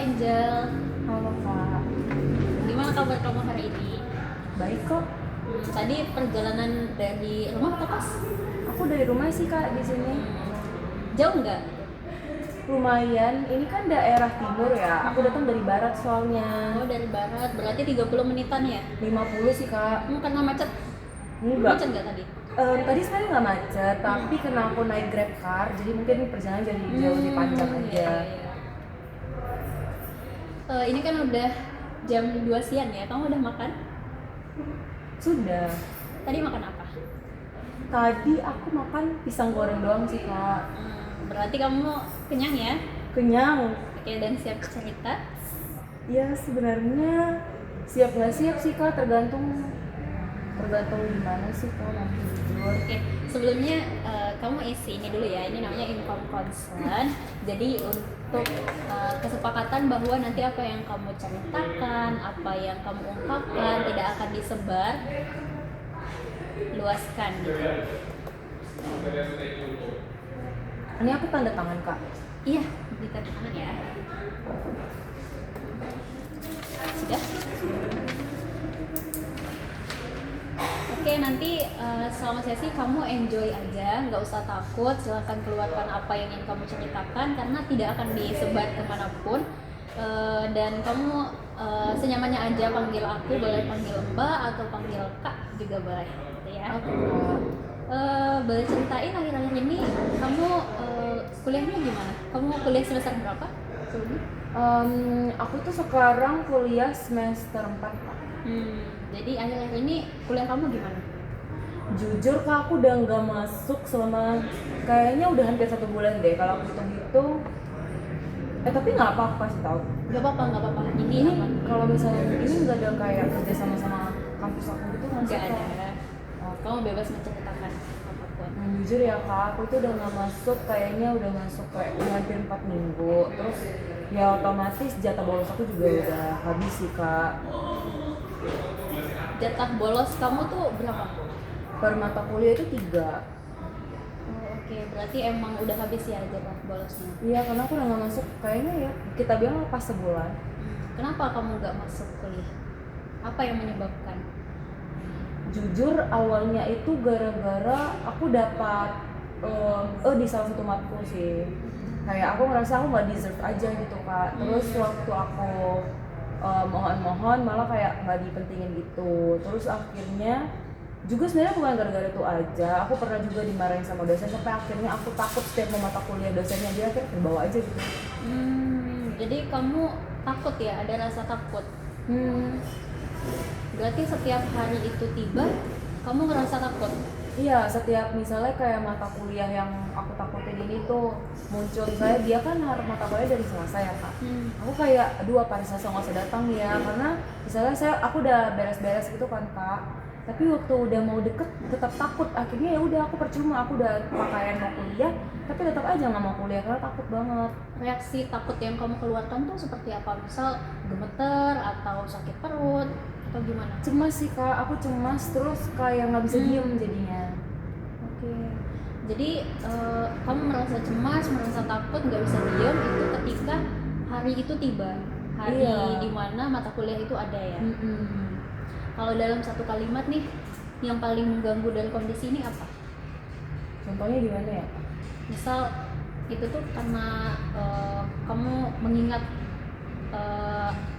Angel, Halo Kak, gimana kabar kamu hari ini? baik kok. Tadi perjalanan dari rumah ke kos? Aku dari rumah sih Kak di sini. Jauh nggak? Lumayan, ini kan daerah timur ya. Aku datang dari barat soalnya. Oh dari barat, berarti 30 menitan ya? 50 sih Kak. Karena macet? Enggak. Macet nggak tadi? Tadi sebenarnya nggak macet, tapi karena aku naik Grab car, jadi mungkin perjalanan jadi jauh lebih panjang aja. Iya. Ini kan udah jam 2 siang ya, kamu udah makan? Sudah. Tadi makan apa? Tadi aku makan pisang goreng doang sih Kak. Berarti kamu kenyang ya? Kenyang. Oke, dan siap cerita? Ya sebenarnya siap nggak siap sih Kak, tergantung gimana sih Kak nanti jujur. Oke, sebelumnya kamu isi ini dulu ya, ini namanya income concern. Jadi untuk kesepakatan bahwa nanti apa yang kamu ceritakan, apa yang kamu ungkapkan tidak akan disebar, luaskan gitu. Ini aku tanda tangan Kak. Iya, di tanda tangan ya. Sudah? Oke, nanti selama sesi kamu enjoy aja, nggak usah takut, silahkan keluarkan apa yang ingin kamu ceritakan karena tidak akan disebar kemanapun. Dan kamu senyamannya aja panggil aku, boleh panggil Mbak atau panggil Kak juga boleh, gitu ya. Boleh ceritain akhir-akhir ini kamu kuliahnya gimana? Kamu kuliah semester berapa sebelumnya? Aku tuh sekarang kuliah semester 4 Kak. Jadi akhir-akhir ini kuliah kamu gimana? Jujur Kak, aku udah nggak masuk selama kayaknya udah hampir 1 bulan deh kalau aku hitung-hitung. Tapi nggak apa, aku kasih tahu. Gak apa-apa. Ini apa? Kalau misalnya ini nggak ada kayak kerja sama kampus aku gitu nggak sih, Nggak Kak? ada. Kamu bebas menceritakan apapun. Jujur ya Kak, aku tuh udah nggak masuk, kayaknya udah masuk kayak udah hampir 4 minggu. Terus ya otomatis jatah bolos aku juga udah habis sih Kak. Jatah bolos kamu tuh berapa? Per mata kuliah itu 3. Oke, berarti emang udah habis ya jatah bolosnya. Iya, karena aku udah nggak masuk, kayaknya ya kita bilang pas sebulan. Kenapa kamu nggak masuk kuliah? Apa yang menyebabkan? Jujur awalnya itu gara-gara aku dapat di salah satu matkul sih. Kayak aku ngerasa aku nggak deserve aja gitu Kak. Terus waktu aku mohon-mohon malah kayak nggak dipentingin gitu. Terus akhirnya juga sebenarnya bukan gara-gara itu aja, aku pernah juga dimarahin sama dosen sampai akhirnya aku takut setiap mau mata kuliah dosennya dia akhirnya terbawa aja gitu. Jadi kamu takut ya, ada rasa takut. Berarti setiap hari itu tiba, kamu ngerasa takut? Iya, setiap misalnya kayak mata kuliah yang aku takutin ini tuh muncul, misalnya dia kan harus mata kuliah dari Selasa ya Kak. Aku kayak, aduh apa hari Selasa nggak usah datang ya, karena misalnya aku udah beres-beres gitu kan Kak. Tapi waktu udah mau deket tetap takut, akhirnya ya udah aku percuma, aku udah pakaian mau kuliah, tapi tetap aja nggak mau kuliah karena takut banget. Reaksi takut yang kamu keluarkan tuh seperti apa? Misal gemeter atau sakit perut atau gimana? Cemas sih Kak, aku cemas terus kayak nggak bisa diem jadinya. Oke. Jadi kamu merasa cemas, merasa takut, nggak bisa diam itu ketika hari itu tiba, hari dimana mata kuliah itu ada ya. Kalau dalam satu kalimat nih, yang paling mengganggu dari kondisi ini apa? Contohnya gimana ya? Misal itu tuh karena kamu mengingat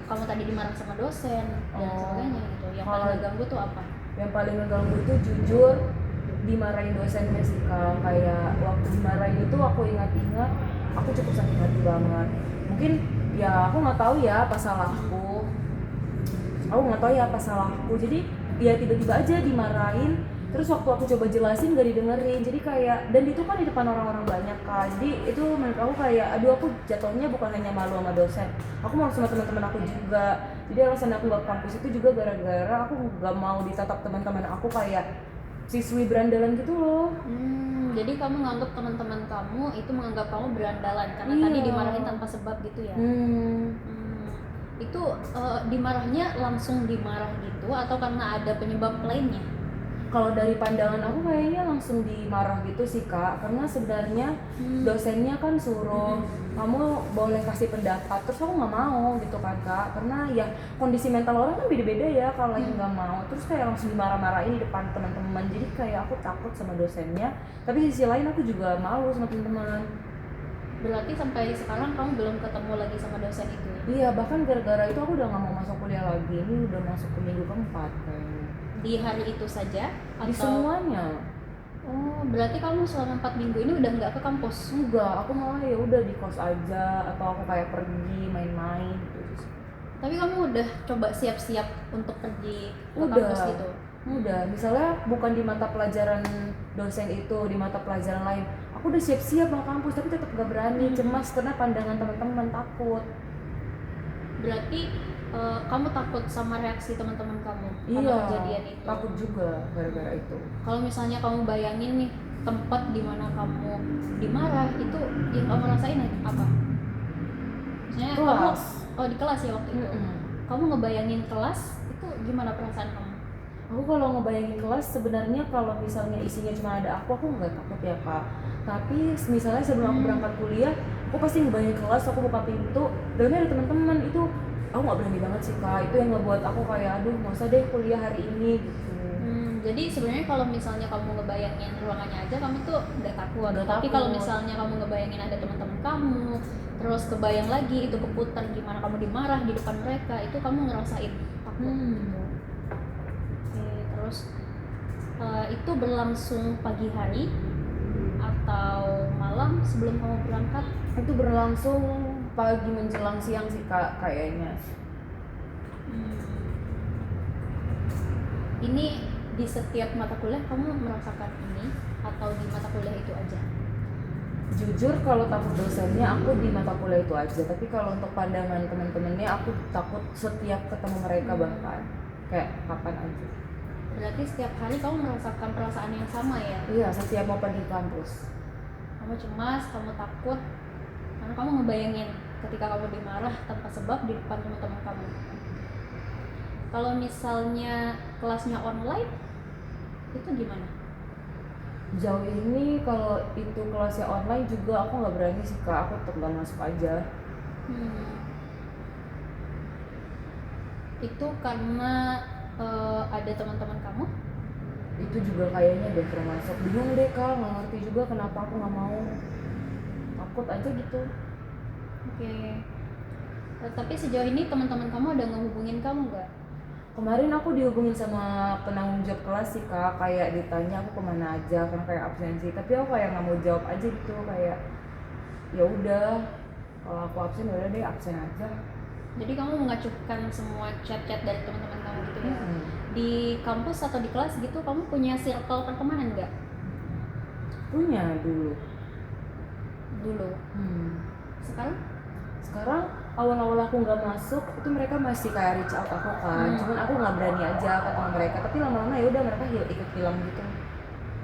kamu tadi dimarah sama dosen dan sebagainya gitu. Yang paling mengganggu tuh apa? Yang paling mengganggu itu jujur dimarahin dosennya sih Kak. Kayak waktu dimarahin itu aku ingat-ingat aku cukup sakit hati banget. Mungkin ya aku nggak tahu ya apa salahku. Jadi ya tiba-tiba aja dimarahin. Terus waktu aku coba jelasin gak didengerin. Jadi kayak, dan itu kan di depan orang-orang banyak Kak. Jadi itu menurut aku kayak, aduh aku jatuhnya bukan hanya malu sama dosen, aku malu sama teman-teman aku juga. Jadi alasan aku gak ke kampus itu juga gara-gara aku gak mau ditatap teman-teman aku kayak siswi berandalan gitu loh. Jadi kamu nganggap teman-teman kamu itu menganggap kamu berandalan karena tadi dimarahin tanpa sebab gitu ya? Itu dimarahnya langsung dimarah gitu atau karena ada penyebab lainnya? Kalau dari pandangan aku kayaknya langsung dimarah gitu sih Kak, karena sebenarnya dosennya kan suruh kamu boleh kasih pendapat, terus aku nggak mau gitu kan Kak, karena ya kondisi mental orang kan beda-beda ya, kalau lagi nggak mau terus kayak langsung dimarah-marahin di depan teman-teman, jadi kayak aku takut sama dosennya, tapi di sisi lain aku juga malu sama teman-teman. Berarti sampai sekarang kamu belum ketemu lagi sama dosen itu ya? Iya, bahkan gara-gara itu aku udah nggak mau masuk kuliah lagi, ini udah masuk ke minggu keempat kayaknya. Di hari itu saja Di atau semuanya. oh berarti kamu selama 4 minggu ini udah nggak ke kampus? Enggak, aku malah ya udah di kos aja atau aku kayak pergi main-main gitu. Tapi kamu udah coba siap-siap untuk pergi ke Udah. kampus gitu? Udah, misalnya bukan di mata pelajaran dosen itu, di mata pelajaran lain. Aku udah siap-siap mau kampus tapi tetap gak berani, cemas karena pandangan teman-teman, takut. Berarti kamu takut sama reaksi teman-teman kamu karena Iya, kejadian itu? takut juga gara-gara itu. Kalau misalnya kamu bayangin nih tempat di mana kamu dimarah, itu yang kamu rasain apa? Misalnya kamu Kelas. di kelas ya waktu itu. Kamu ngebayangin kelas itu gimana perasaan kamu? Aku kalau ngebayangin kelas sebenarnya kalau misalnya isinya cuma ada aku nggak takut ya Kak. Tapi misalnya sebelum aku berangkat kuliah, aku pasti ngebayangin kelas, aku buka pintu, dalamnya ada teman-teman, itu aku nggak berani banget sih Kak. Itu yang ngebuat aku kayak aduh nggak usah deh kuliah hari ini gitu. Jadi sebenarnya kalau misalnya kamu ngebayangin ruangannya aja kamu tuh nggak takut. Nggak Tapi takut. kalau misalnya kamu ngebayangin ada teman-teman kamu, terus kebayang lagi itu keputar gimana kamu dimarah di depan mereka, itu kamu ngerasain takut gitu. Oke, terus itu berlangsung pagi hari atau malam sebelum kamu berangkat? Itu berlangsung pagi menjelang siang sih Kak kayaknya. Ini di setiap mata kuliah kamu merasakan ini atau di mata kuliah itu aja? Jujur kalau takut dosennya aku di mata kuliah itu aja, tapi kalau untuk pandangan teman-temannya aku takut setiap ketemu mereka bahkan kayak kapan aja. Berarti setiap hari kamu merasakan perasaan yang sama ya? Iya, setiap mau pergi kampus. Kamu cemas, kamu takut karena kamu ngebayangin ketika kamu dimarah tanpa sebab di depan teman-teman kamu. Kalau misalnya kelasnya online itu gimana? Jauh ini kalau itu kelasnya online juga aku nggak berani sih Kak, aku tetap nggak masuk aja. Itu karena ada teman-teman kamu? Itu juga kayaknya deh termasuk, bingung deh Kak, nggak ngerti juga kenapa aku nggak mau, takut aja gitu. Oke. Tapi sejauh ini teman-teman kamu ada ngehubungin kamu nggak? Kemarin aku dihubungin sama penanggung jawab kelas sih Kak, kayak ditanya aku kemana aja karena kayak absensi, tapi aku kayak nggak mau jawab aja gitu, kayak ya udah kalau aku absen udah deh absen aja. Jadi kamu mengacukan semua chat-chat dari teman-teman kamu gitu ya? Di kampus atau di kelas gitu kamu punya circle pertemanan nggak? Punya dulu. Sekarang? Sekarang awal-awal aku nggak masuk itu mereka masih kayak reach out aku kan, cuman aku nggak berani aja ketemu mereka, tapi lama-lama ya udah mereka ikut hilang gitu,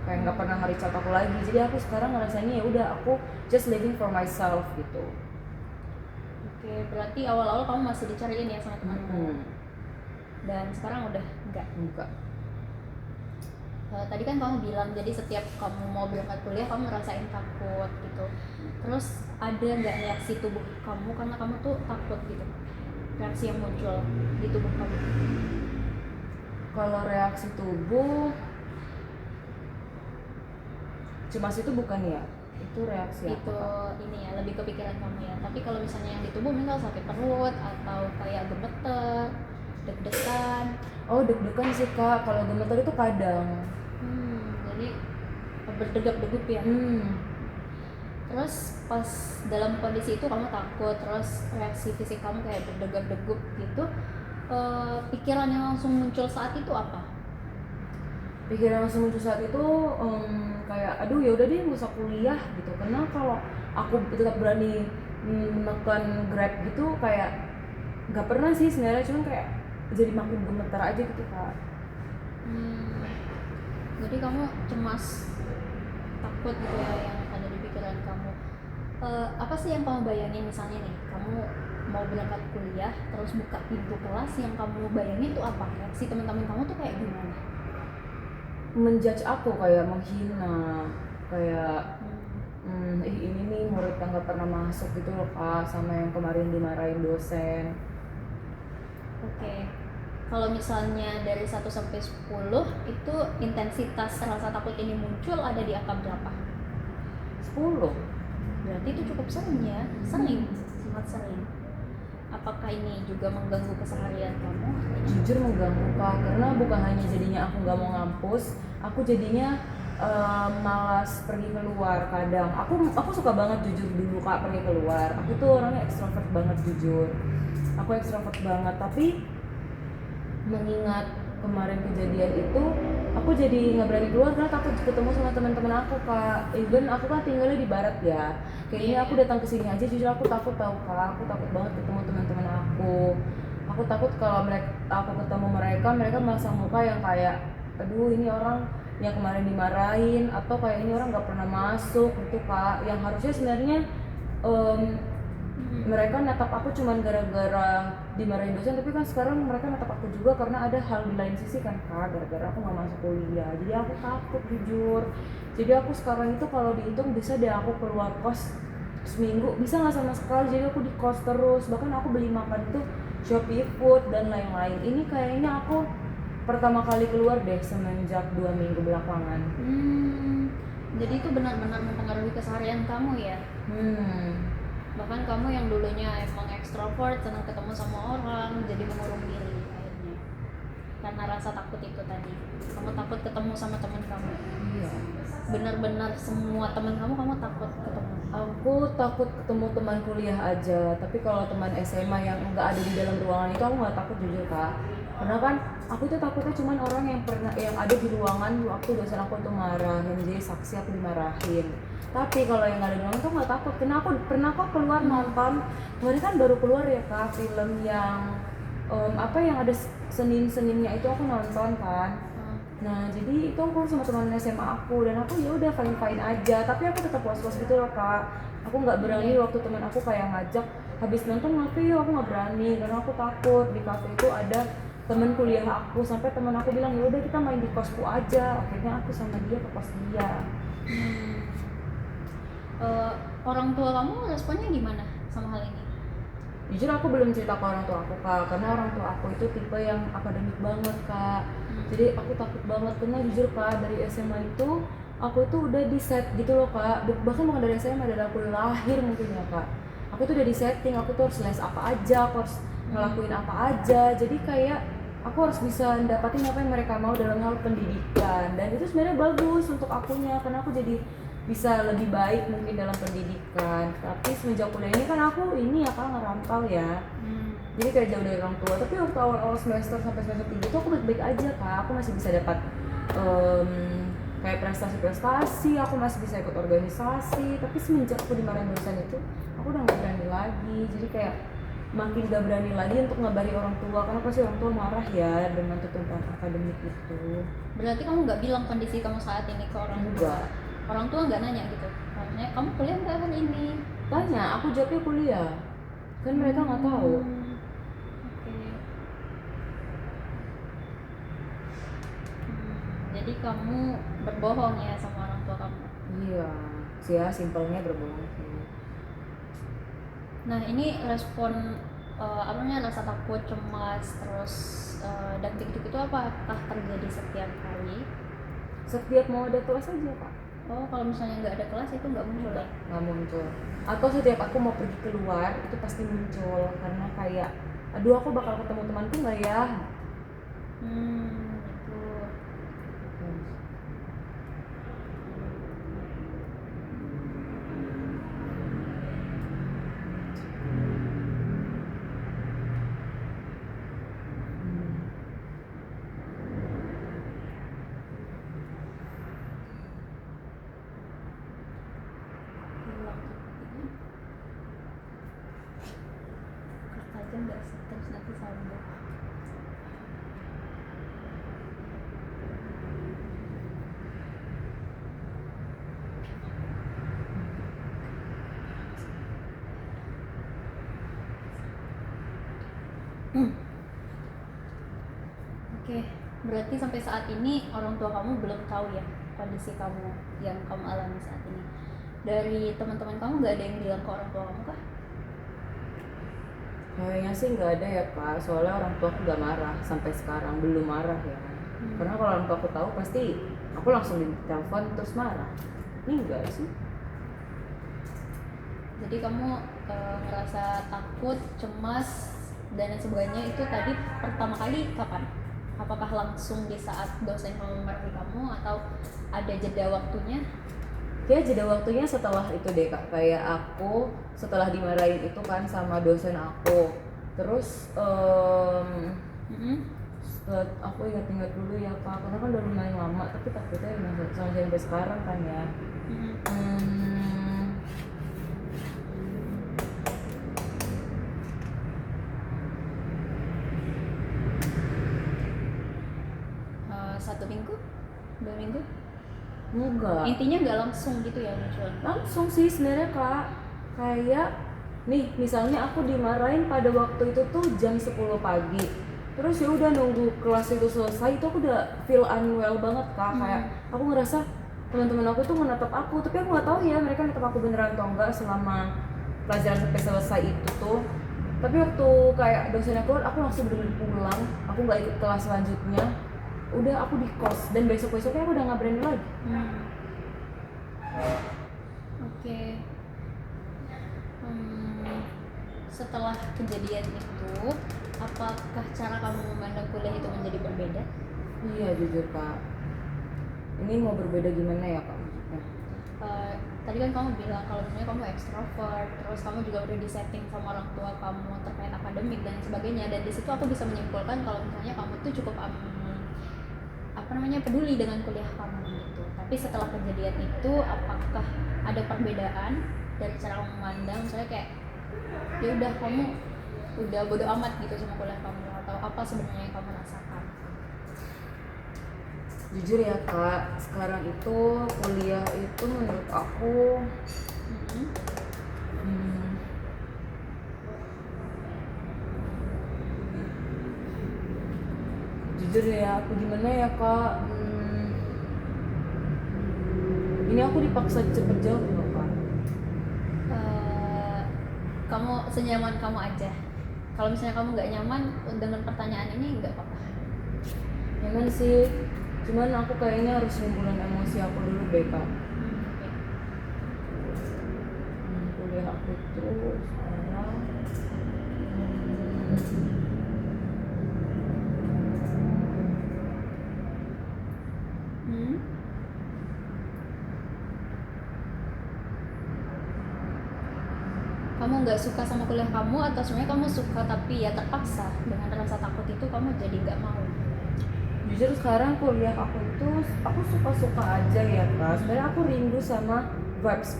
kayak nggak pernah nge-reach out aku lagi, jadi aku sekarang ngerasanya ya udah aku just living for myself gitu. Oke, berarti awal-awal kamu masih dicariin ya sama teman-teman. Dan sekarang udah enggak. Tadi kan kamu bilang jadi setiap kamu mau berangkat kuliah kamu ngerasain takut gitu. Terus ada nggak reaksi tubuh kamu karena kamu tuh takut gitu? Reaksi yang muncul di tubuh kamu? Kalau reaksi tubuh cemas itu bukan ya? Itu reaksi itu apa? Ini ya lebih kepikiran kamu ya. Tapi kalau misalnya yang di tubuh misal sakit perut atau kayak gemeter, deg-degan. Oh deg-degan sih Kak, kalau gemeter itu kadang. Jadi berdegup-degup ya. Terus pas dalam kondisi itu kamu takut, terus reaksi fisik kamu kayak berdegup-degup gitu. Pikiran yang langsung muncul saat itu apa? Pikiran langsung muncul saat itu kayak aduh ya udah deh nggak usah kuliah gitu, karena kalau aku tetap berani menekan Grab gitu kayak nggak pernah sih sebenarnya, cuman kayak jadi makin gemetar aja gitu Kak. Jadi kamu cemas, takut gitu ya yang ada di pikiran kamu. Apa sih yang kamu bayangin misalnya nih kamu mau berangkat kuliah terus buka pintu kelas, yang kamu bayangin tuh apa? Reaksi teman-teman kamu tuh kayak gimana? menjudge aku, kayak menghina, kayak ini nih murid yang gak pernah masuk gitu loh kak, sama yang kemarin dimarahin dosen. Oke. Kalau misalnya dari 1 sampai 10 itu intensitas rasa takut ini muncul ada di angka berapa? 10. Berarti itu cukup sering ya, sering, sangat sering. Apakah ini juga mengganggu keseharian kamu? Jujur mengganggu kak, karena bukan hanya jadinya aku nggak mau ngampus, aku jadinya malas pergi keluar. Kadang aku suka banget jujur dulu kak pergi keluar, aku tuh orangnya ekstrovert banget jujur, aku ekstrovert banget, tapi mengingat kemarin kejadian itu aku jadi nggak berani keluar karena takut ketemu sama teman-teman aku kak. Even aku kan tinggalnya di barat ya, kayak ini aku datang ke sini aja jujur aku takut tau kak, aku takut banget ketemu teman-teman aku takut kalau aku ketemu mereka masang muka yang kayak aduh ini orang yang kemarin dimarahin, atau kayak ini orang nggak pernah masuk gitu kak, yang harusnya sebenarnya mereka natap aku cuman gara-gara dimarahin dosen, tapi kan sekarang mereka natap aku juga karena ada hal di lain sisi kan kak, gara-gara aku nggak masuk kuliah. Jadi aku takut jujur, jadi aku sekarang itu kalau dihitung bisa deh aku keluar kos seminggu bisa nggak sama sekali, jadi aku di kos terus, bahkan aku beli makan itu Shopee Food dan lain-lain. Ini kayaknya aku pertama kali keluar deh semenjak 2 minggu belakangan. Jadi itu benar-benar mempengaruhi keseharian kamu ya? Bahkan kamu yang dulunya emang ekstrovert, senang ketemu sama orang, jadi mengurung diri akhirnya karena rasa takut itu tadi. Kamu takut ketemu sama teman kamu? Iya. Benar-benar semua teman kamu takut ketemu? Aku takut ketemu teman kuliah aja, tapi kalau teman SMA yang nggak ada di dalam ruangan itu aku nggak takut jujur kak. Karena kan aku tuh takutnya cuman orang yang ada di ruangan waktu dosen aku tuh marah, yang jadi saksi aku dimarahin. Tapi kalau yang nggak ada di ruangan tuh nggak takut. Karena aku pernah kok keluar nonton, kemarin kan baru keluar ya kak film yang yang ada seninnya itu aku nonton kan. Nah jadi itu aku sama teman SMA aku, dan aku ya udah fine aja, tapi aku tetap was-was gitu loh kak. Aku nggak berani waktu teman aku kayak ngajak habis nonton ngapain, aku nggak berani karena aku takut. Di kafe itu ada teman kuliah aku, sampai teman aku bilang ya udah kita main di kosku aja, akhirnya aku sama dia ke kos dia. Orang tua kamu responnya gimana sama hal ini? Jujur aku belum cerita ke orang tua aku kak, karena orang tua aku itu tipe yang akademik banget kak. Jadi aku takut banget, karena jujur kak dari SMA itu aku tuh udah di set gitu loh kak, bahkan bukan dari SMA, dari aku lahir mungkin ya kak. Aku tuh udah di setting, aku tuh harus les apa aja, aku harus ngelakuin apa aja, jadi kayak aku harus bisa dapatin apa yang mereka mau dalam hal pendidikan, dan itu sebenarnya bagus untuk akunya karena aku jadi bisa lebih baik mungkin dalam pendidikan. Tapi semenjak kuliah ini kan aku ini ya kak ngerantau ya, jadi kayak jauh dari orang tua. Tapi waktu awal semester sampai semester 3 itu aku baik-baik aja kak, aku masih bisa dapat kayak prestasi, aku masih bisa ikut organisasi. Tapi semenjak aku dimarahin dosen itu aku udah gak berani lagi, jadi kayak makin gak berani lagi untuk ngabari orang tua, karena pasti orang tua marah ya dengan tuntutan akademik itu. Berarti kamu nggak bilang kondisi kamu saat ini ke orang tua? Orang tua nggak nanya gitu? Maksudnya kamu kuliah nggak hari ini? Tanya, aku jawabnya kuliah, kan mereka nggak tahu. Jadi kamu berbohong ya sama orang tua kamu? Iya, sih ya simpelnya berbohong sih. Nah ini respon rasa takut, cemas, terus dan gitu itu apakah terjadi setiap kali? Setiap mau ada kelas aja kak. Oh kalau misalnya nggak ada kelas itu nggak muncul ya? Nggak muncul. Atau setiap aku mau pergi keluar itu pasti muncul, karena kayak aduh aku bakal ketemu temanku nggak ya. Gitu. Aja nggak sih, terus nanti sambung. Oke. Berarti sampai saat ini orang tua kamu belum tahu ya kondisi kamu yang kamu alami saat ini. Dari teman-teman kamu nggak ada yang bilang ke orang tua kamu kah? Kayaknya sih nggak ada ya kak, soalnya orang tua aku nggak marah sampai sekarang, belum marah ya. Karena kalau orang tua aku tahu pasti aku langsung ditelepon terus marah. Ini enggak sih. Jadi kamu ngerasa takut, cemas, dan lain sebagainya itu tadi pertama kali kapan? Apakah langsung di saat dosen kamu memarahi kamu atau ada jeda waktunya? Kayak jeda waktunya setelah itu deh kak, kayak aku setelah dimarahin itu kan sama dosen aku. Terus setelah aku ingat-ingat dulu ya kak, karena kan udah lumayan lama, tapi takutnya sampai sekarang kan ya. Satu minggu? 2 minggu? Enggak. Intinya nggak langsung gitu ya muncul? Langsung sih sebenarnya kak, kayak nih misalnya aku dimarahin pada waktu itu tuh jam 10 pagi, terus ya udah nunggu kelas itu selesai, itu aku udah feel unwell banget kak. Kayak aku ngerasa teman-teman aku tuh menatap aku, tapi aku nggak tahu ya mereka menatap aku beneran atau enggak selama pelajaran sampai selesai itu tuh. Tapi waktu kayak dosennya keluar, aku langsung bener-bener pulang, aku nggak ikut kelas selanjutnya, udah aku di kos, dan besok-besoknya aku udah nggak berani lagi. Oke. Setelah kejadian itu, apakah cara kamu memandang kuliah itu menjadi berbeda? Iya jujur kak. Ini mau berbeda gimana ya kak maksudnya? Tadi kan kamu bilang kalau misalnya kamu ekstrovert, terus kamu juga udah disetting sama orang tua kamu terkait akademik dan sebagainya, dan di situ aku bisa menyimpulkan kalau misalnya kamu tuh cukup peduli dengan kuliah kamu gitu. Tapi setelah kejadian itu, apakah ada perbedaan dari cara kamu memandang, misalnya kayak ya udah kamu udah bodo amat gitu sama kuliah kamu, atau apa sebenarnya yang kamu rasakan? Jujur ya kak, sekarang itu kuliah itu menurut aku jujur ya aku gimana ya kak, ini aku dipaksa cepet jawab loh kak. Kamu senyaman kamu aja. Kalau misalnya kamu nggak nyaman dengan pertanyaan ini, nggak apa-apa. Nyaman sih, cuman aku kayaknya harus ngumpulin emosi aku dulu deh kak. Kuliah aku tuh sekarang Kamu nggak suka sama kuliah kamu, atau sebenarnya kamu suka tapi ya terpaksa dengan rasa takut itu kamu jadi nggak mau? jujur sekarang kuliah aku itu aku suka-suka aja ya kak. Sebenarnya aku rindu sama vibes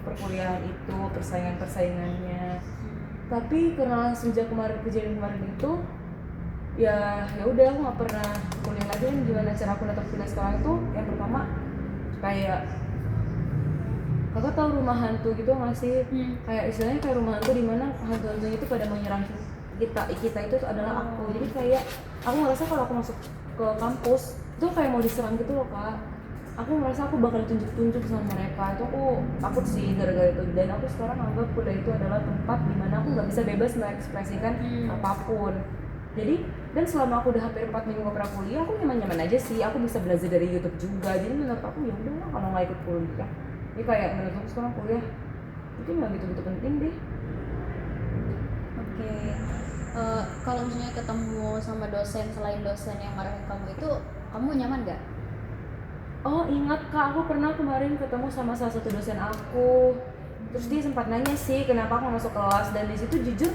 perkuliahan itu, persaingannya. Tapi karena sejak kejadian kemarin itu ya udah aku nggak pernah kuliah lagi. Dan gimana cara aku tetap kuliah sekarang itu, yang pertama kayak kakak tahu rumah hantu gitu nggak sih? Kayak istilahnya kayak rumah hantu, dimana hantu-hantunya itu pada menyerang kita itu adalah aku. Jadi kayak aku ngerasa kalau aku masuk ke kampus itu kayak mau diserang gitu loh kak. Aku ngerasa aku bakal tunjuk sama mereka. Itu aku takut sih gara-gara itu. Dan aku sekarang anggap kuliah itu adalah tempat dimana aku nggak bisa bebas mengekspresikan apapun. Jadi, dan selama aku udah hampir 4 minggu gak pernah kuliah, aku nyaman-nyaman aja sih. Aku bisa belajar dari YouTube juga. Jadi menurut aku ya udah lah kalau nggak ikut kuliah. Ini kayak menurut aku sekarang kuliah itu nggak gitu-gitu penting deh. Oke. Kalau misalnya ketemu sama dosen selain dosen yang marahin kamu itu, kamu nyaman nggak? Oh ingat kak, aku pernah kemarin ketemu sama salah satu dosen aku. Terus dia sempat nanya sih kenapa aku masuk kelas, dan di situ jujur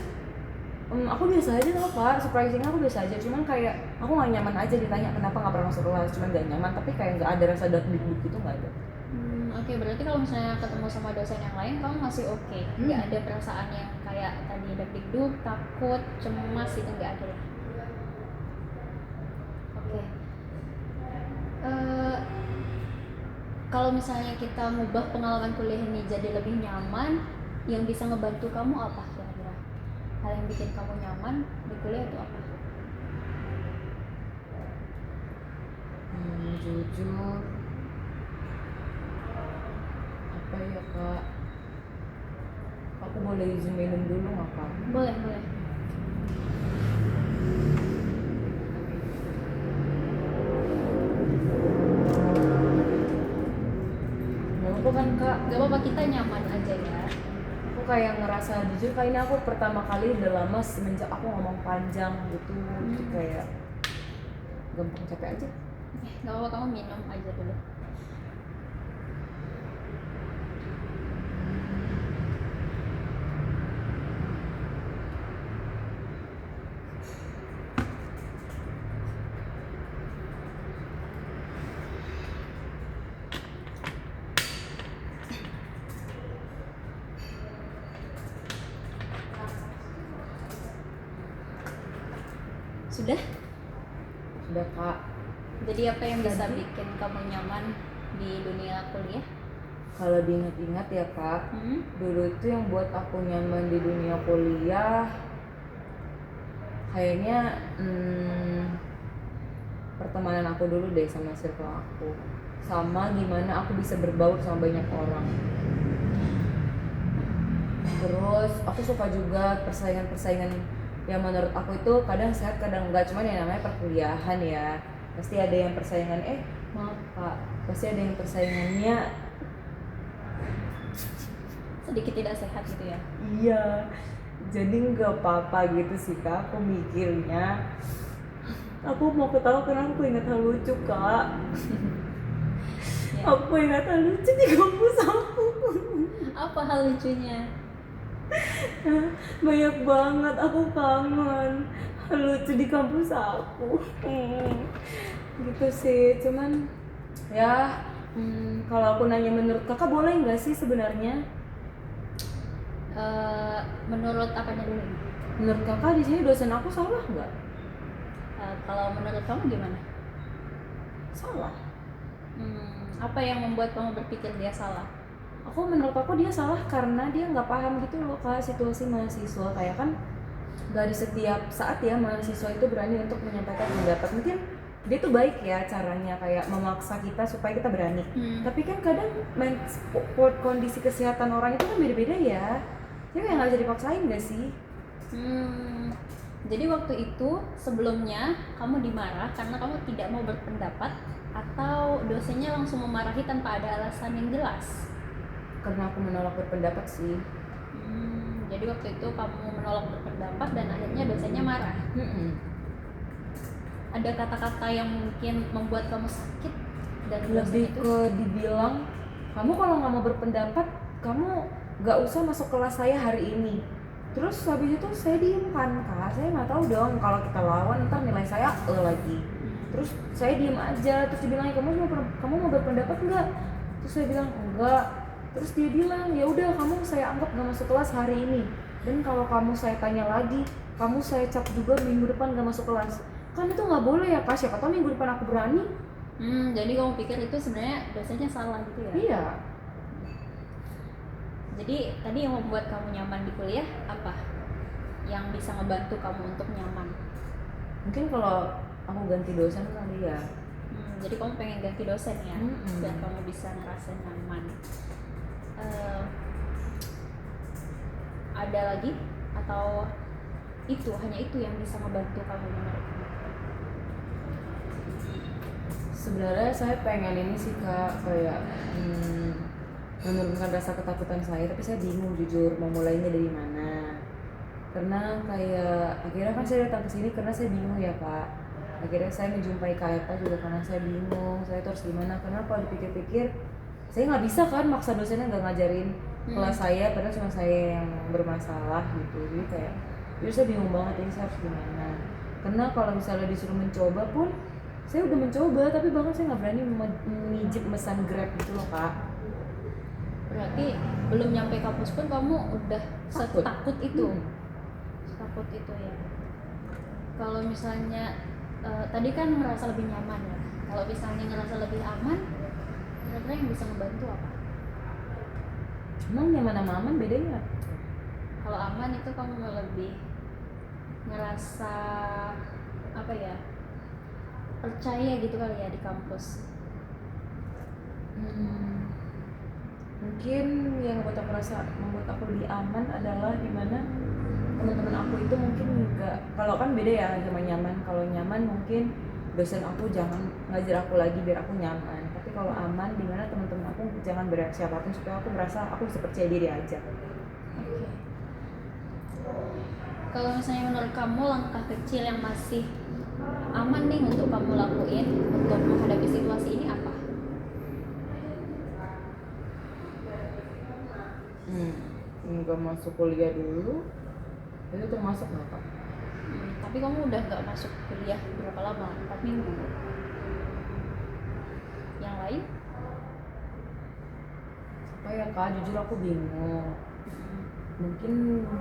aku biasa aja loh kak, surprisingnya aku biasa aja. Cuman kayak aku nggak nyaman aja ditanya kenapa nggak pernah masuk kelas. Cuman nggak nyaman, tapi kayak nggak ada rasa deg-deg gitu, nggak ada. Oke, berarti kalau misalnya ketemu sama dosen yang lain kamu masih oke? Nggak ada perasaan yang kayak tadi deg-deg, takut, cemas itu nggak ada ya? Oke. Kalau misalnya kita ngubah pengalaman kuliah ini jadi lebih nyaman, yang bisa ngebantu kamu apa kira-kira? Hal yang bikin kamu nyaman di kuliah itu apa? Jujur apa ya kak, aku boleh izin minum dulu nggak kak? Boleh, boleh. Nggak apa kan kak, Gak apa-apa, kita nyaman aja ya. aku kayak ngerasa jujur kayak ini aku pertama kali udah lama semenjak aku ngomong panjang gitu, jadi kayak gampang capek aja. Gak apa-apa, kamu minum aja dulu. Sudah? Sudah kak. Jadi apa yang bisa Tadi- bikin kamu nyaman di dunia kuliah? Kalau diingat-ingat ya kak, dulu itu yang buat aku nyaman di dunia kuliah kayaknya pertemanan aku dulu deh sama circle aku, sama gimana aku bisa berbaur sama banyak orang. Terus aku suka juga persaingan-persaingan yang menurut aku itu kadang sehat kadang enggak, cuman yang namanya perkuliahan ya pasti ada yang persaingan maaf kak, pasti ada yang persaingannya Sedikit tidak sehat gitu ya? iya, jadi nggak apa-apa gitu sih kak, aku mikirnya. Aku mau ketawa karena aku ingat hal lucu kak. Ya. Aku ingat hal lucu di kampus aku. Apa hal lucunya? Banyak banget, aku kangen hal lucu di kampus aku. Gitu sih, cuman ya kalau aku nanya menurut kakak boleh nggak sih sebenarnya? Menurut apanya dulu? Menurut kakak di sini dosen aku salah nggak? Kalau menurut kamu gimana? Salah. Apa yang membuat kamu berpikir dia salah? Menurut aku dia salah karena dia nggak paham gitu loh kak situasi mahasiswa. Kayak kan dari setiap saat ya mahasiswa itu berani untuk menyampaikan pendapat. Mungkin dia tuh baik ya caranya kayak memaksa kita supaya kita berani. Tapi kan kadang kondisi kesehatan orang itu kan beda-beda ya. Jadi nggak bisa dipaksain nggak sih? Jadi waktu itu sebelumnya kamu dimarah karena kamu tidak mau berpendapat, atau dosennya langsung memarahi tanpa ada alasan yang jelas? Karena aku menolak berpendapat sih. Jadi waktu itu kamu menolak berpendapat dan akhirnya dosennya marah. Ada kata-kata yang mungkin membuat kamu sakit dari dosen Lebih itu? ke dibilang kamu kalau nggak mau berpendapat kamu nggak usah masuk kelas saya hari ini. Terus habis itu saya diem kan kak, saya nggak tahu dong kalau kita lawan ntar nilai saya lagi. Terus saya diem aja, terus dia bilang kamu mau berpendapat nggak? Terus saya bilang enggak. Terus dia bilang ya udah kamu saya anggap nggak masuk kelas hari ini. Dan kalau kamu saya tanya lagi, kamu saya cap juga minggu depan nggak masuk kelas. Kan itu nggak boleh ya kak, siapa tahu minggu depan aku berani. Jadi kamu pikir itu sebenarnya dosennya salah gitu ya? Iya. Jadi tadi yang membuat kamu nyaman di kuliah apa? Yang bisa ngebantu kamu untuk nyaman? Mungkin kalau aku ganti dosen kali ya. Jadi kamu pengen ganti dosen ya, biar kamu bisa ngerasain nyaman. Ada lagi atau itu hanya itu yang bisa ngebantu kamu menurut kamu? Sebenarnya saya pengen ini sih kak, kayak menurunkan rasa ketakutan saya, tapi saya bingung jujur mau mulainya dari mana. Karena kayak akhirnya kan saya datang ke sini karena saya bingung ya kak. Akhirnya saya menjumpai Kak Eta juga karena saya bingung, saya tuh harus gimana. Karena kalau dipikir-pikir saya nggak bisa kan maksa dosennya nggak ngajarin kelas saya, padahal cuma saya yang bermasalah gitu. Jadi kayak jadi saya bingung banget ini saya harus gimana. Karena kalau misalnya disuruh mencoba pun saya udah mencoba, tapi bahkan saya nggak berani mijip mesan Grab gitu loh kak. Berarti belum nyampe kampus pun kamu udah Takut. takut itu? Takut itu ya. Kalau misalnya tadi kan merasa lebih nyaman ya. Kalau misalnya ngerasa lebih aman, kira-kira yang bisa ngebantu apa? Emang nyaman sama aman bedanya? Kalau aman itu kamu lebih ngerasa apa ya? percaya gitu kali ya di kampus. Mungkin yang membuat aku lebih aman adalah dimana teman-teman aku itu mungkin nggak, kalau kan beda ya sama nyaman. Kalau nyaman mungkin dosen aku jangan ngajar aku lagi biar aku nyaman, tapi kalau aman dimana teman-teman aku jangan bereaksi siapapun supaya aku merasa aku bisa percaya diri aja. Oke. Kalau misalnya menurut kamu langkah kecil yang masih aman nih untuk kamu lakuin untuk menghadapi situasi ini apa? Nggak masuk kuliah dulu itu termasuk nggak Kak? Tapi kamu udah nggak masuk kuliah berapa lama? 4 minggu. Yang lain? Apa ya Kak, jujur aku bingung. Mungkin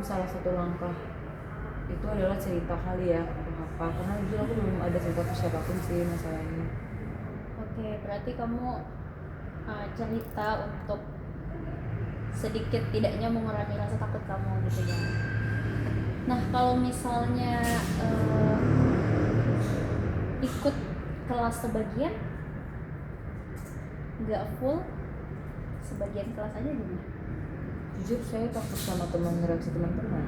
salah satu langkah itu adalah cerita kali ya ke apa, karena jujur aku belum ada cerita ke siapapun sih masalah ini. Oke, berarti kamu cerita untuk sedikit tidaknya mengurangi rasa takut kamu gitu ya. Nah, kalau misalnya ikut kelas sebagian, nggak full, sebagian kelas aja gimana? Jujur saya takut sama reaksi teman-teman.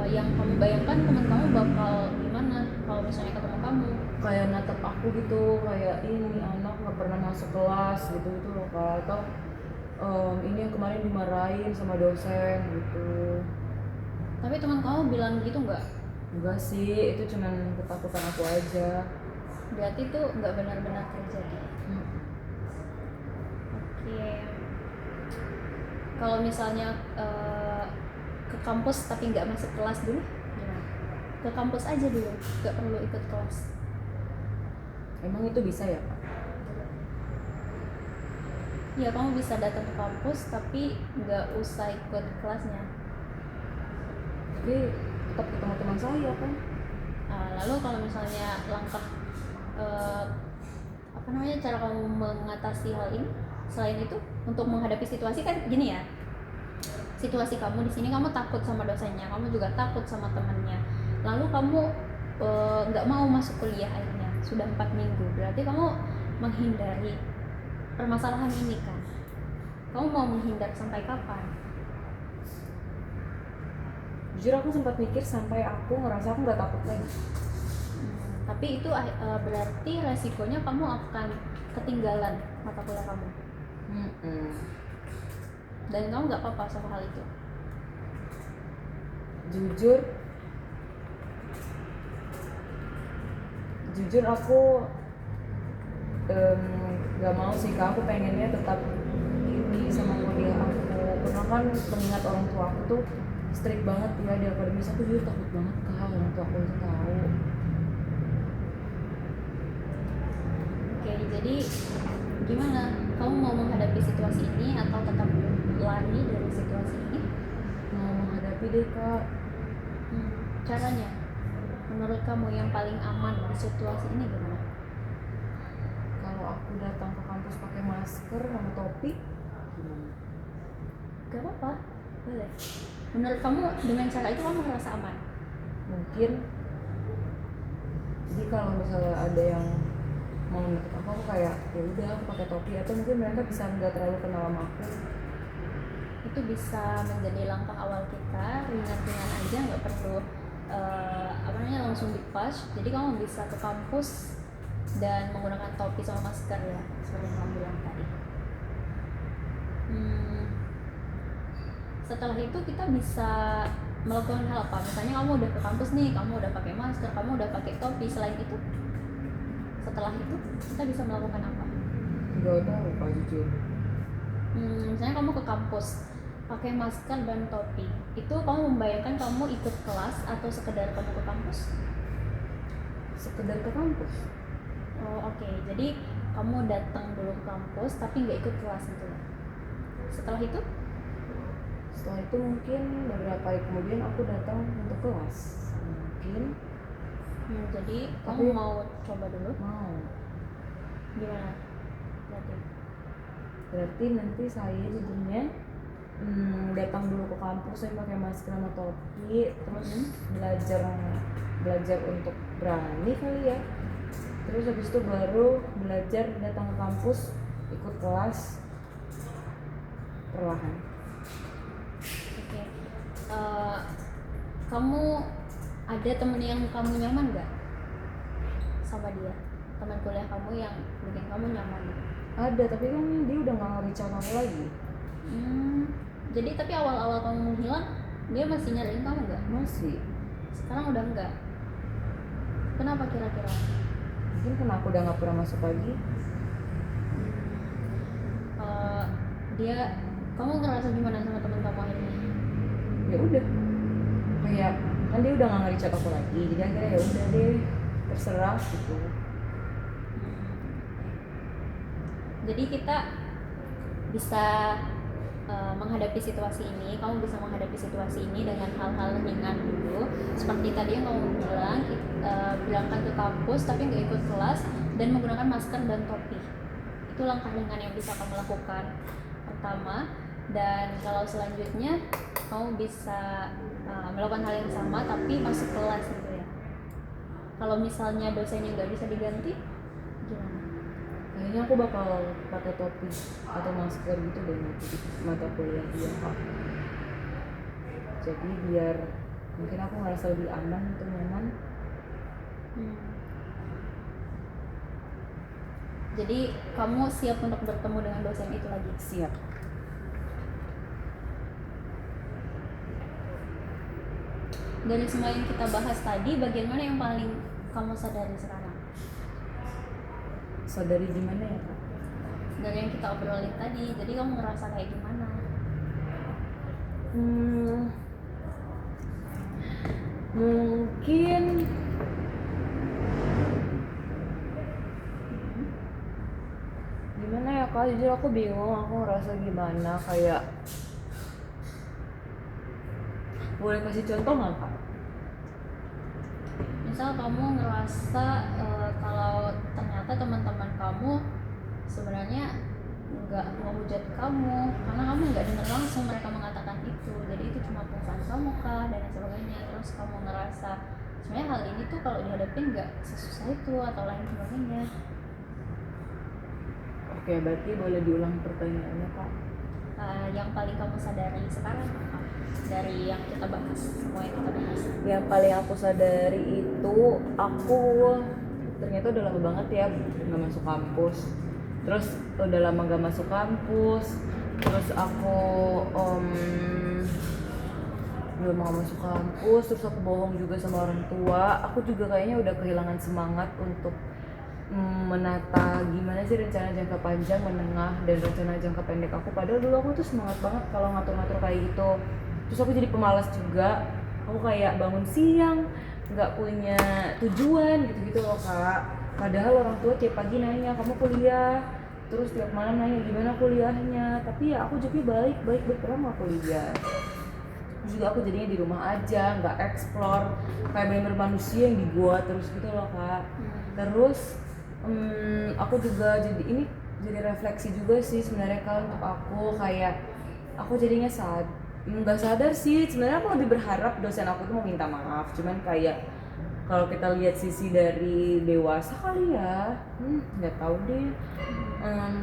Yang kamu bayangkan teman kamu bakal gimana kalau misalnya ketemu kamu? Kayak natap aku gitu, kayak ini anak nggak pernah masuk kelas gitu loh Kak, atau ini yang kemarin dimarahin sama dosen gitu. Tapi teman kamu bilang gitu nggak? Enggak sih, itu cuman ketakutan aku aja. Berarti itu nggak benar-benar terjadi. Oke. Kalau misalnya ke kampus tapi nggak masuk kelas dulu, gimana? Ke kampus aja dulu, nggak perlu ikut kelas. Emang itu bisa ya Kak? Ya, kamu bisa datang ke kampus tapi nggak usah ikut kelasnya. Tapi tetap ketemu teman saya kan. Lalu kalau misalnya langkah cara kamu mengatasi hal ini selain itu untuk menghadapi situasi kan gini ya, situasi kamu di sini kamu takut sama dosennya, kamu juga takut sama temannya, lalu kamu nggak mau masuk kuliah akhirnya sudah 4 minggu, berarti kamu menghindari permasalahan ini kan. Kamu mau menghindar sampai kapan? Jujur aku sempat mikir sampai aku ngerasa aku nggak takut lagi. Tapi itu berarti resikonya kamu akan ketinggalan mata kuliah kamu. Dan kamu nggak apa-apa sama hal itu? Jujur aku nggak mau sih Kak, aku pengennya tetap ini sama kuliah aku, karena kan mengingat orang tua aku tuh strict banget ya di akademis. Aku jujur takut banget Kak orang tua aku itu tahu. Oke, jadi gimana? Kamu mau menghadapi situasi ini atau tetap lari dari situasi ini? Mau menghadapi deh Kak. Caranya, menurut kamu yang paling aman di situasi ini gimana? Kalau aku datang ke kampus pakai masker sama topi, gimana? Gak apa-apa, boleh. Menurut kamu dengan cara itu kamu merasa aman? Mungkin. Jadi kalau misalnya ada yang mau nutup aku kayak ya udah aku pakai topi, atau mungkin mereka bisa nggak terlalu kenal sama aku. Itu bisa menjadi langkah awal kita, ringan-ringan aja, nggak perlu langsung dipas. Jadi kamu bisa ke kampus dan menggunakan topi sama masker ya, seperti yang kamu bilang tadi. Setelah itu kita bisa melakukan hal apa? Misalnya kamu udah ke kampus nih, kamu udah pakai masker, kamu udah pakai topi. Selain itu, setelah itu kita bisa melakukan apa? Nggak tahu Pak, jujur. Misalnya kamu ke kampus pakai masker dan topi, itu kamu membayangkan kamu ikut kelas atau sekedar kamu ke kampus? Sekedar ke kampus. Oh, oke. Jadi kamu datang dulu ke kampus tapi nggak ikut kelas gitu. Setelah itu Mungkin beberapa hari kemudian aku datang untuk kelas. Mungkin. Jadi tapi kamu mau coba dulu? Mau. Gimana? Berarti nanti saya jadinya datang dulu ke kampus saya pakai masker sama topi, terus belajar untuk berani kali ya. Terus habis itu baru belajar datang ke kampus, ikut kelas perlahan. Oke. Kamu ada temen yang kamu nyaman nggak sama dia? Teman kuliah kamu yang bikin kamu nyaman? Ada, tapi kan dia udah nggak nge-reach out aku lagi. Jadi tapi awal-awal kamu menghilang, dia masih nyariin kamu nggak? Masih. Sekarang udah enggak. Kenapa kira-kira? Mungkin karena aku udah nggak pernah masuk lagi. Kamu ngerasa gimana sama teman kamu akhirnya? Ya udah, kayak kan dia udah nggak nge-reach out aku lagi, jadi akhirnya ya udah deh, terserah gitu. Jadi kita bisa menghadapi situasi ini, kamu bisa menghadapi situasi ini dengan hal-hal ringan dulu. Seperti tadi yang kamu bilang, berangkat ke kampus tapi nggak ikut kelas dan menggunakan masker dan topi. Itu langkah ringan yang bisa kamu lakukan pertama. Dan kalau selanjutnya kamu bisa melakukan hal yang sama tapi masuk kelas gitu ya. Kalau misalnya dosennya nggak bisa diganti, gimana? Kayaknya aku bakal pakai topi atau masker gitu deh nanti di mata kuliah dia. Jadi biar mungkin aku ngerasa lebih aman atau nyaman. Jadi kamu siap untuk bertemu dengan dosen itu lagi? Siap. Dari semua yang kita bahas tadi, bagaimana yang paling kamu sadari sekarang? Sadari gimana ya Kak? Dari yang kita obrolin tadi, jadi kamu ngerasa kayak gimana? Mungkin gimana ya Kak, jujur aku bingung, aku ngerasa gimana, kayak boleh kasih contoh nggak Kak? Misal kamu ngerasa kalau ternyata teman-teman kamu sebenarnya nggak menghujat kamu karena kamu nggak dengar langsung mereka mengatakan itu, jadi itu cuma perasaan kamu kah dan lain sebagainya. Terus kamu ngerasa sebenarnya hal ini tuh kalau dihadapin nggak sesusah itu atau lain sebagainya. Oke, berarti boleh diulang pertanyaannya Kak? Yang paling kamu sadari sekarang apa dari yang kita bahas, semua yang kita bahas? Yang paling aku sadari itu aku ternyata udah lama banget ya nggak masuk kampus. Terus udah lama gak masuk kampus. Terus aku belum mau masuk kampus. Terus aku bohong juga sama orang tua. Aku juga kayaknya udah kehilangan semangat untuk menata gimana sih rencana jangka panjang, menengah, dan rencana jangka pendek aku. Padahal dulu aku tuh semangat banget kalau ngatur-ngatur kayak gitu. Terus aku jadi pemalas juga. Aku kayak bangun siang, nggak punya tujuan gitu-gitu loh Kak. Padahal orang tua tiap pagi nanya kamu kuliah, terus tiap malam nanya gimana kuliahnya. Tapi ya aku jawabnya baik pernah mau kuliah. Terus juga aku jadinya di rumah aja, nggak explore, kayak bener-bener manusia yang di gua terus gitu loh Kak. Terus aku juga jadi refleksi juga sih sebenarnya Kak untuk aku, kayak aku jadinya nggak sadar sih sebenarnya. Aku lebih berharap dosen aku tuh mau minta maaf, cuman kayak kalau kita lihat sisi dari dewasa kali ya, nggak tahu deh,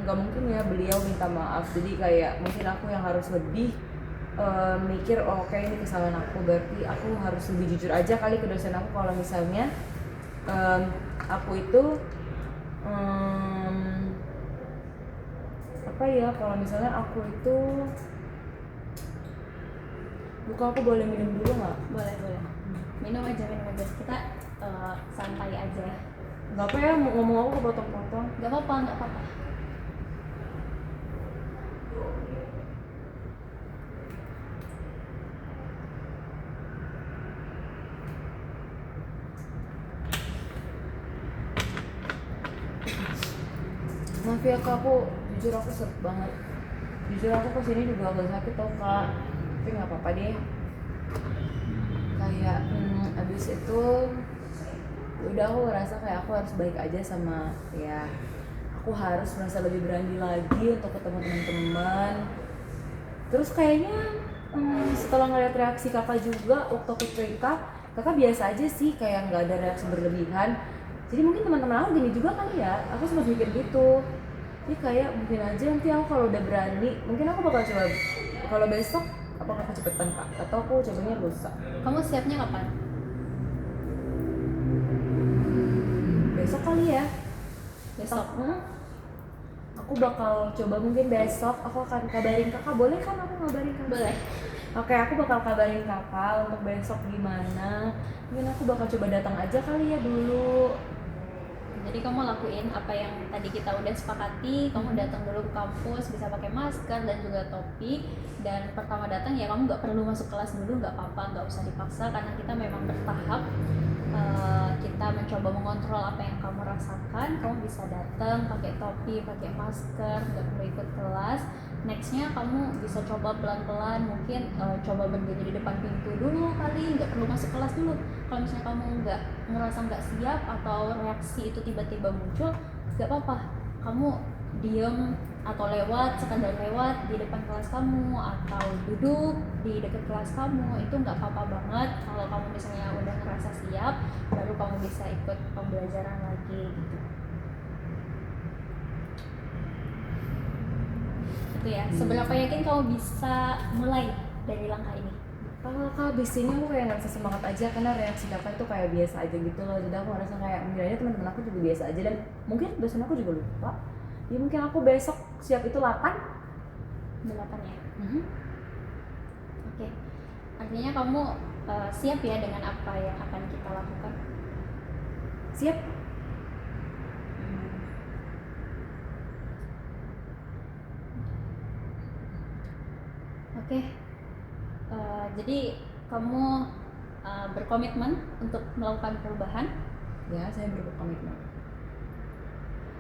nggak mungkin ya beliau minta maaf. Jadi kayak mungkin aku yang harus lebih mikir, oh oke, ini kesalahan aku, berarti aku harus lebih jujur aja kali ke dosen aku kalau misalnya aku itu apa ya, kalau misalnya aku itu aku boleh minum dulu nggak? Boleh. Minum aja. Kita santai aja. Nggak apa ya, ngomong aku kepotong-potong. Nggak apa-apa. Maaf ya Kak, jujur aku seret banget. Jujur aku kesini juga agak sakit tau Kak, tapi nggak apa-apa deh. Kayak abis itu udah aku ngerasa kayak aku harus baik aja sama, ya aku harus merasa lebih berani lagi untuk ketemu teman-teman. Terus kayaknya setelah ngeliat reaksi kakak juga waktu aku cerita, kakak biasa aja sih, kayak nggak ada reaksi berlebihan. Jadi mungkin teman-teman aku gini juga kali ya, aku sempat mikir gitu. Jadi kayak mungkin aja nanti aku kalau udah berani, mungkin aku bakal coba. Kalau besok apakah kecepatan kak? Atau aku cobanya lusa? Kamu siapnya kapan? Besok kali ya. Besok. Aku bakal coba mungkin besok. Aku akan kabarin kakak. Boleh kan aku ngabarin kakak? Boleh. Oke, aku bakal kabarin kakak untuk besok gimana. Mungkin aku bakal coba datang aja kali ya dulu. Jadi kamu lakuin apa yang tadi kita udah sepakati, kamu datang dulu ke kampus, bisa pakai masker dan juga topi. Dan pertama datang ya kamu nggak perlu masuk kelas dulu, nggak apa-apa, nggak usah dipaksa karena kita memang bertahap. Kita mencoba mengontrol apa yang kamu rasakan. Kamu bisa datang pakai topi, pakai masker, nggak perlu ikut kelas. Nextnya kamu bisa coba pelan-pelan, mungkin coba berdiri di depan pintu dulu kali, nggak perlu masuk kelas dulu. Kalau misalnya kamu ngerasa nggak siap atau reaksi itu tiba-tiba muncul, nggak apa-apa, kamu diem atau sekadar lewat di depan kelas kamu atau duduk di dekat kelas kamu, itu nggak apa-apa banget. Kalau kamu misalnya udah ngerasa siap, baru kamu bisa ikut pembelajaran lagi gitu. Itu ya, seberapa yakin kamu bisa mulai dari langkah ini? Kak, biasanya aku kayak ngerasa semangat aja karena reaksi kakak itu kayak biasa aja gitu loh. Jadi aku ngerasa kayak mungkin aja teman-teman aku juga biasa aja, dan mungkin dosen aku juga lupa. Ya mungkin aku besok siap itu 8 ya. Oke. Artinya kamu siap ya dengan apa yang akan kita lakukan? Siap. Oke. Jadi kamu berkomitmen untuk melakukan perubahan? Ya, saya berkomitmen.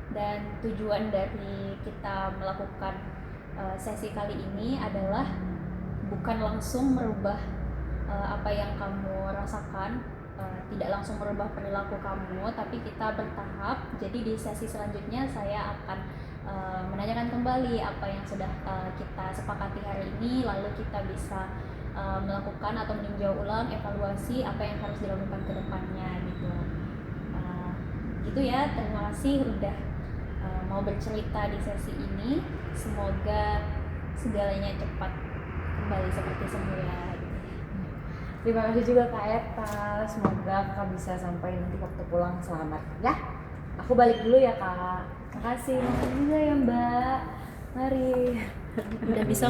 Dan tujuan dari kita melakukan sesi kali ini adalah bukan langsung merubah apa yang kamu rasakan, tidak langsung merubah perilaku kamu, tapi kita bertahap. Jadi di sesi selanjutnya saya akan menanyakan kembali apa yang sudah kita sepakati hari ini, lalu kita bisa melakukan atau meninjau ulang, evaluasi apa yang harus dilakukan ke depannya gitu. Gitu ya, terima kasih udah mau bercerita di sesi ini. Semoga segalanya cepat kembali seperti semula. Terima kasih juga Kak Eta. Semoga Kakak bisa sampai nanti waktu pulang selamat ya. Aku balik dulu ya Kak. Makasih. Makasih juga ya Mbak. Mari. Udah bisa